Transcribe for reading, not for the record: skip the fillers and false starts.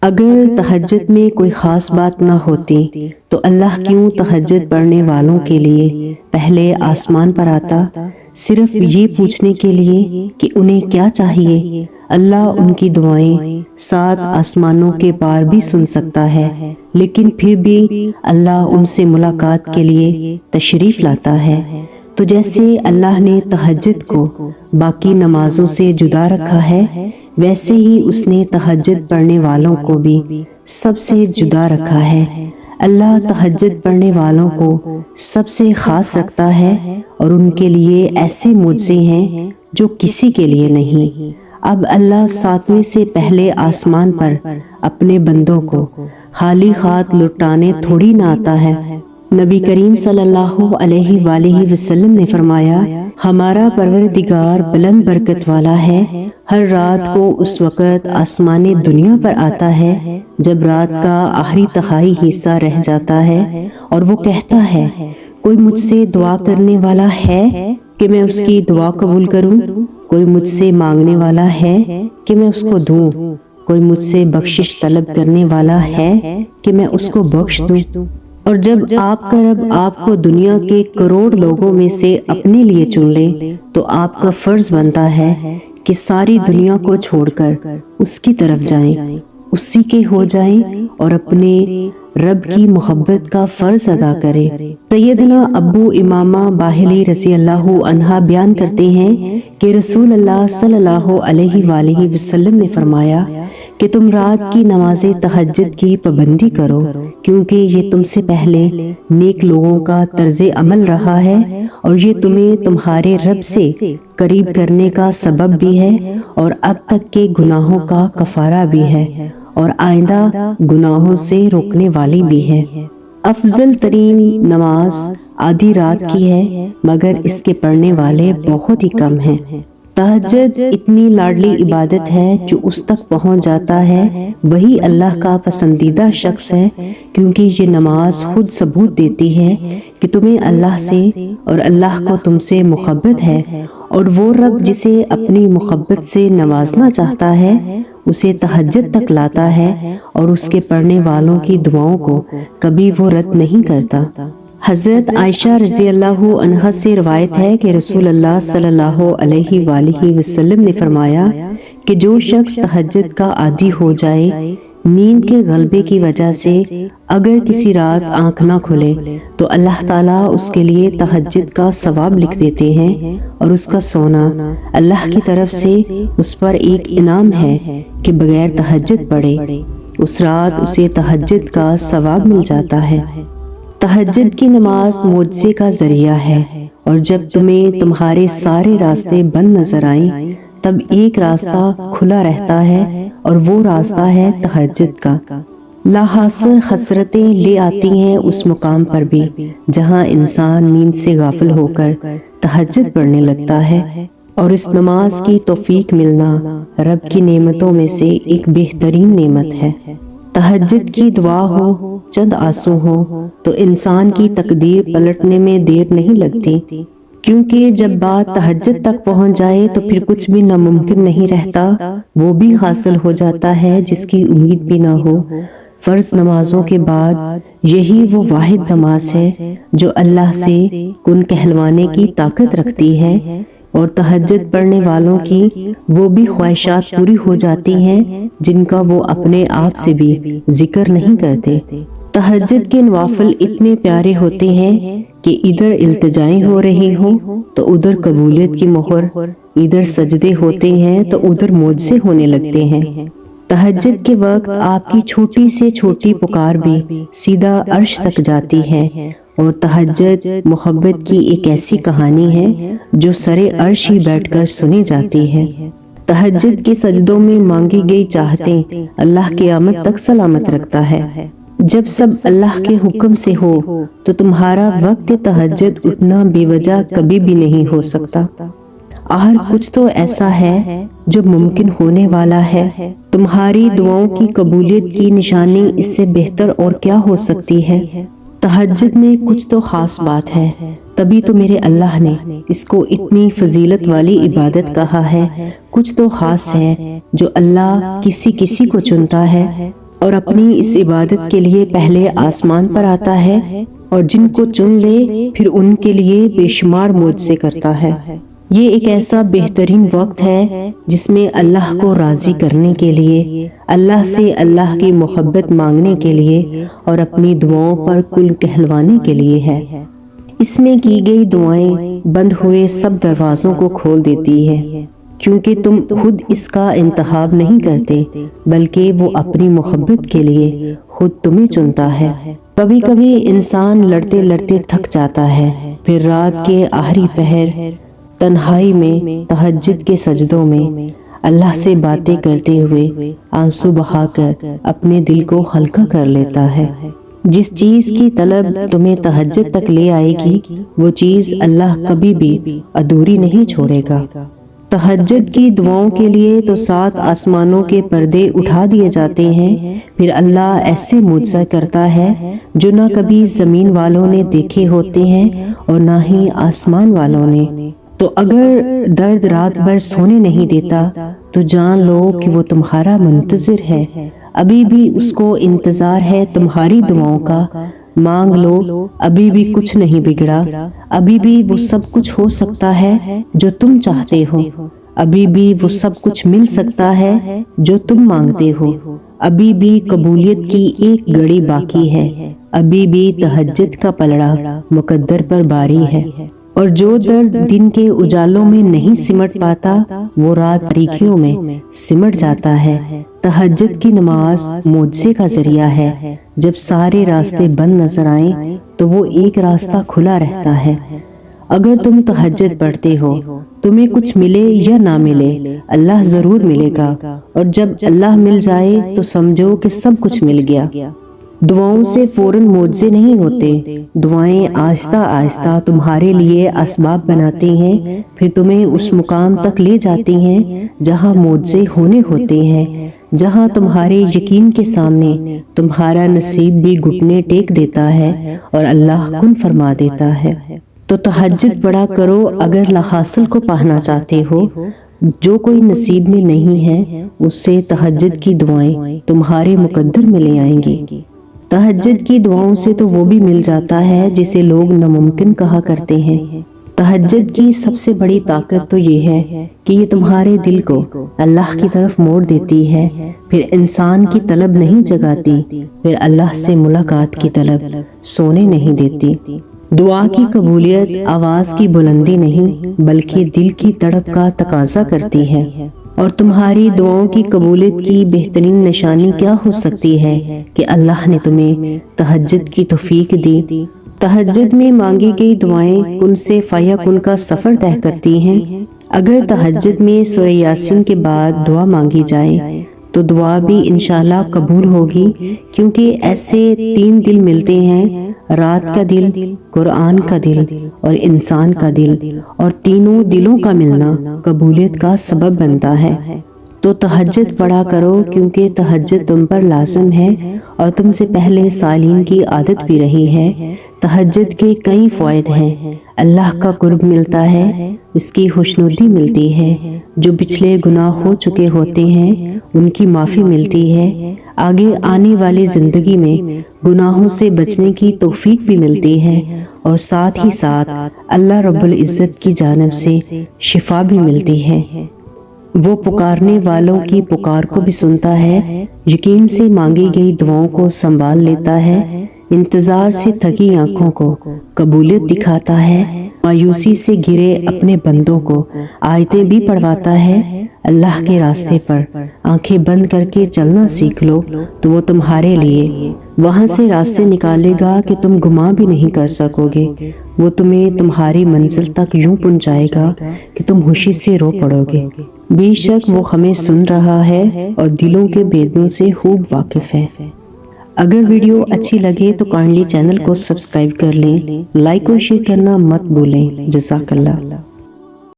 اگر تہجد میں کوئی خاص بات نہ ہوتی تو اللہ کیوں تہجد پڑھنے والوں کے لیے پہلے آسمان پر آتا، صرف یہ پوچھنے کے لیے کہ انہیں کیا چاہیے۔ اللہ ان کی دعائیں 7 آسمانوں کے پار بھی سن سکتا ہے، لیکن پھر بھی اللہ ان سے ملاقات کے لیے تشریف لاتا ہے۔ تو جیسے اللہ نے تہجد کو باقی نمازوں سے جدا رکھا ہے، ویسے ہی اس نے تہجد پڑھنے والوں کو بھی سب سے جدا رکھا ہے۔ اللہ تہجد پڑھنے والوں کو سب سے خاص رکھتا ہے اور ان کے لیے ایسے معجزے ہیں جو کسی کے لیے نہیں۔ اب اللہ 7ویں سے پہلے آسمان پر اپنے بندوں کو خالی ہاتھ لوٹانے تھوڑی نہ آتا ہے۔ نبی کریم صلی اللہ علیہ وآلہ وسلم نے فرمایا، ہمارا پروردگار بلند برکت والا ہے، ہر رات کو اس وقت آسمان دنیا پر آتا ہے جب رات کا آخری تہائی حصہ رہ جاتا ہے، اور وہ کہتا ہے، کوئی مجھ سے دعا کرنے والا ہے کہ میں اس کی دعا قبول کروں؟ کوئی مجھ سے مانگنے والا ہے کہ میں اس کو دوں؟ کوئی مجھ سے بخشش طلب کرنے والا ہے کہ میں اس کو بخش دوں؟ اور جب آپ کا رب آپ کو دنیا کے کروڑ لوگوں میں سے اپنے لیے چن لے تو آپ کا فرض بنتا ہے کہ ساری دنیا کو چھوڑ کر اس کی طرف جائیں، اسی کے ہو جائیں اور اپنے رب کی محبت کا فرض ادا کریں۔ سیدنا ابو امامہ باہلی رضی اللہ عنہ بیان کرتے ہیں کہ رسول اللہ صلی اللہ علیہ وآلہ وسلم نے فرمایا کہ تم رات کی نماز تہجد کی پابندی کرو، کیونکہ یہ تم سے پہلے نیک لوگوں کا طرز عمل رہا ہے اور یہ تمہیں تمہارے رب سے قریب کرنے کا سبب بھی ہے اور اب تک کے گناہوں کا کفارہ بھی ہے اور آئندہ گناہوں سے روکنے والی بھی ہے۔ افضل ترین نماز آدھی رات کی ہے، مگر اس کے پڑھنے والے بہت ہی کم ہیں۔ تہجد اتنی لاڈلی عبادت ہے، جو اس تک پہنچ جاتا ہے وہی اللہ کا پسندیدہ شخص ہے، کیونکہ یہ نماز خود ثبوت دیتی ہے کہ تمہیں اللہ سے اور اللہ کو تم سے محبت ہے، اور وہ رب جسے اپنی محبت سے نوازنا چاہتا ہے اسے تہجد تک لاتا ہے اور اس کے پڑھنے والوں کی دعاؤں کو کبھی وہ رد نہیں کرتا۔ حضرت عائشہ رضی اللہ عنہا سے روایت ہے کہ رسول اللہ صلی اللہ علیہ وآلہ وسلم نے فرمایا کہ جو شخص تہجد کا عادی ہو جائے، نیند کے غلبے کی وجہ سے اگر کسی رات آنکھ نہ کھلے تو اللہ تعالیٰ اس کے لیے تہجد کا ثواب لکھ دیتے ہیں، اور اس کا سونا اللہ کی طرف سے اس پر ایک انعام ہے کہ بغیر تہجد پڑھے اس رات اسے تہجد کا ثواب مل جاتا ہے۔ تہجد کی نماز معجزے کا ذریعہ ہے، اور جب تمہیں تمہارے سارے راستے بند نظر آئیں تب ایک راستہ کھلا رہتا ہے، اور وہ راستہ ہے تہجد کا۔ لا حاصل حسرتیں لے آتی ہیں اس مقام پر بھی جہاں انسان نیند سے غافل ہو کر تہجد پڑھنے لگتا ہے، اور اس نماز کی توفیق ملنا رب کی نعمتوں میں سے ایک بہترین نعمت ہے۔ تہجد کی دعا ہو، چند آنسو ہو تو انسان کی تقدیر پلٹنے میں دیر نہیں لگتی، کیونکہ جب بات تہجد تک پہنچ جائے تو پھر کچھ بھی ناممکن نہیں رہتا، وہ بھی حاصل ہو جاتا ہے جس کی امید بھی نہ ہو۔ فرض نمازوں کے بعد یہی وہ واحد نماز ہے جو اللہ سے کن کہلوانے کی طاقت رکھتی ہے، اور تہجد پڑھنے والوں کی وہ بھی خواہشات پوری ہو جاتی ہیں جن کا وہ اپنے آپ سے بھی ذکر نہیں کرتے۔ تہجد کے نوافل اتنے پیارے ہوتے ہیں کہ ادھر التجائیں ہو رہی ہوں تو ادھر قبولیت کی مہر، ادھر سجدے ہوتے ہیں تو ادھر معجزے ہونے لگتے ہیں۔ تہجد کے وقت آپ کی چھوٹی سے چھوٹی پکار بھی سیدھا عرش تک جاتی ہے، اور تہجد محبت کی ایک ایسی کہانی ہے جو سرے عرش ہی بیٹھ کر سنی جاتی ہے۔ تہجد کے سجدوں میں مانگی گئی چاہتیں اللہ قیامت تک سلامت رکھتا ہے۔ جب سب اللہ کے حکم سے ہو تو تمہارا وقت تہجد اتنا بے وجہ کبھی بھی نہیں ہو سکتا۔ آخر کچھ تو ایسا ہے جو ممکن ہونے والا ہے۔ تمہاری دعاؤں کی قبولیت کی نشانی اس سے بہتر اور کیا ہو سکتی ہے؟ تہجد میں کچھ تو خاص بات ہے، تبھی تو میرے اللہ نے اس کو اتنی فضیلت والی عبادت کہا ہے۔ کچھ تو خاص ہے جو اللہ کسی کسی کو چنتا ہے، اور اپنی اس عبادت کے لیے پہلے آسمان پر آتا ہے اور جن کو چن لے پھر ان کے لیے بے شمار معجزے کرتا ہے۔ یہ ایک ایسا بہترین وقت ہے جس میں اللہ کو راضی کرنے کے لیے، اللہ سے اللہ کی محبت مانگنے کے لیے اور اپنی دعاؤں پر کل کہلوانے کے لیے ہے۔ اس میں کی گئی دعائیں بند ہوئے سب دروازوں کو کھول دیتی ہے، کیونکہ تم خود اس کا انتخاب نہیں کرتے بلکہ وہ اپنی محبت کے لیے خود تمہیں چنتا ہے۔ کبھی کبھی انسان لڑتے لڑتے تھک جاتا ہے، پھر رات کے آخری پہر تنہائی میں تہجد کے سجدوں میں اللہ سے باتیں کرتے ہوئے آنسو بہا کر اپنے دل کو ہلکا کر لیتا ہے۔ جس چیز کی طلب تمہیں تہجد تک لے آئے گی وہ چیز اللہ کبھی بھی ادھوری نہیں چھوڑے گا۔ تہجد کی دعاؤں کے لیے تو 7 آسمانوں کے پردے اٹھا دیے جاتے ہیں، پھر اللہ ایسے معجزہ کرتا ہے جو نہ کبھی زمین والوں نے دیکھے ہوتے ہیں اور نہ ہی آسمان والوں نے۔ تو اگر درد رات بھر سونے نہیں دیتا تو جان لو کہ وہ تمہارا منتظر ہے، ابھی بھی اس کو انتظار ہے تمہاری دعاؤں کا۔ مانگ لو، ابھی بھی کچھ نہیں بگڑا، ابھی بھی وہ سب کچھ ہو سکتا ہے جو تم چاہتے ہو، ابھی بھی وہ سب کچھ مل سکتا ہے جو تم مانگتے ہو، ابھی بھی قبولیت کی ایک گھڑی باقی ہے، ابھی بھی تہجد کا پلڑا مقدر پر باری ہے۔ اور جو درد دن کے اجالوں میں نہیں سمٹ پاتا وہ رات باریکیوں میں سمٹ جاتا ہے۔ تہجد کی نماز معجزے کا ذریعہ ہے، جب سارے راستے بند نظر آئیں تو وہ ایک راستہ کھلا رہتا ہے۔ اگر تم تہجد پڑھتے ہو، تمہیں کچھ ملے یا نہ ملے، اللہ ضرور ملے گا، اور جب اللہ مل جائے تو سمجھو کہ سب کچھ مل گیا۔ دعاؤں سے فوراً معجزے نہیں ہوتے، دعائیں آہستہ آہستہ تمہارے لیے اسباب بناتی ہیں، پھر تمہیں اس مقام تک لے جاتی ہیں جہاں معجزے ہونے ہوتے ہیں، جہاں تمہارے یقین کے سامنے تمہارا نصیب بھی گھٹنے ٹیک دیتا ہے اور اللہ کن فرما دیتا ہے۔ تو تہجد پڑھا کرو اگر لا حاصل کو پانا چاہتے ہو۔ جو کوئی نصیب میں نہیں ہے اس سے تہجد کی دعائیں تمہارے مقدر میں لے آئیں گی۔ تہجد کی دعاؤں سے تو وہ بھی مل جاتا ہے جسے لوگ ناممکن کہا کرتے ہیں۔ تہجد کی سب سے بڑی طاقت تو یہ ہے کہ یہ تمہارے دل کو اللہ کی طرف موڑ دیتی ہے، پھر انسان کی طلب نہیں جگاتی، پھر اللہ سے ملاقات کی طلب سونے نہیں دیتی۔ دعا کی قبولیت آواز کی بلندی نہیں بلکہ دل کی تڑپ کا تقاضا کرتی ہے۔ اور تمہاری دعاؤں کی قبولیت کی بہترین نشانی کیا ہو سکتی ہے کہ اللہ نے تمہیں تہجد کی توفیق دی۔ تہجد میں مانگی گئی دعائیں کن سے فیکن کا سفر طے کرتی ہیں۔ اگر تہجد میں سورہ یاسین کے بعد دعا مانگی جائے تو دعا بھی انشاءاللہ قبول ہوگی، کیونکہ ایسے 3 دل ملتے ہیں، رات کا دل، قرآن کا دل اور انسان کا دل، اور تینوں دلوں کا ملنا قبولیت کا سبب بنتا ہے۔ تو تہجد پڑھا کرو، کیونکہ تہجد تم پر لازم ہے اور تم سے پہلے صالحین کی عادت بھی رہی ہے۔ تہجد کے کئی فوائد ہیں۔ اللہ کا قرب ملتا ہے، اس کی خوشنودی ملتی ہے، جو پچھلے گناہ ہو چکے ہوتے ہیں ان کی معافی ملتی ہے، آگے آنے والی زندگی میں گناہوں سے بچنے کی توفیق بھی ملتی ہے، اور ساتھ ہی ساتھ اللہ رب العزت کی جانب سے شفا بھی ملتی ہے۔ وہ پکارنے والوں کی پکار کو بھی سنتا ہے، یقین سے مانگی گئی دعاؤں کو سنبھال لیتا ہے، انتظار سے تھکی آنکھوں کو قبولیت دکھاتا ہے، مایوسی سے گرے اپنے بندوں کو آیتیں بھی پڑھواتا ہے۔ اللہ کے راستے پر آنکھیں بند کر کے چلنا سیکھ لو تو وہ تمہارے لیے وہاں سے راستے نکالے گا کہ تم گمان بھی نہیں کر سکو گے۔ وہ تمہیں تمہاری منزل تک یوں پہنچائے گا کہ تم خوشی سے رو پڑو گے۔ بے شک وہ ہمیں سن رہا ہے اور دلوں کے بھیدوں سے خوب واقف ہے۔ اگر ویڈیو اچھی لگے تو کائنڈلی چینل کو سبسکرائب کر لیں، لائک اور شیئر کرنا مت بھولیں۔ جزاک اللہ۔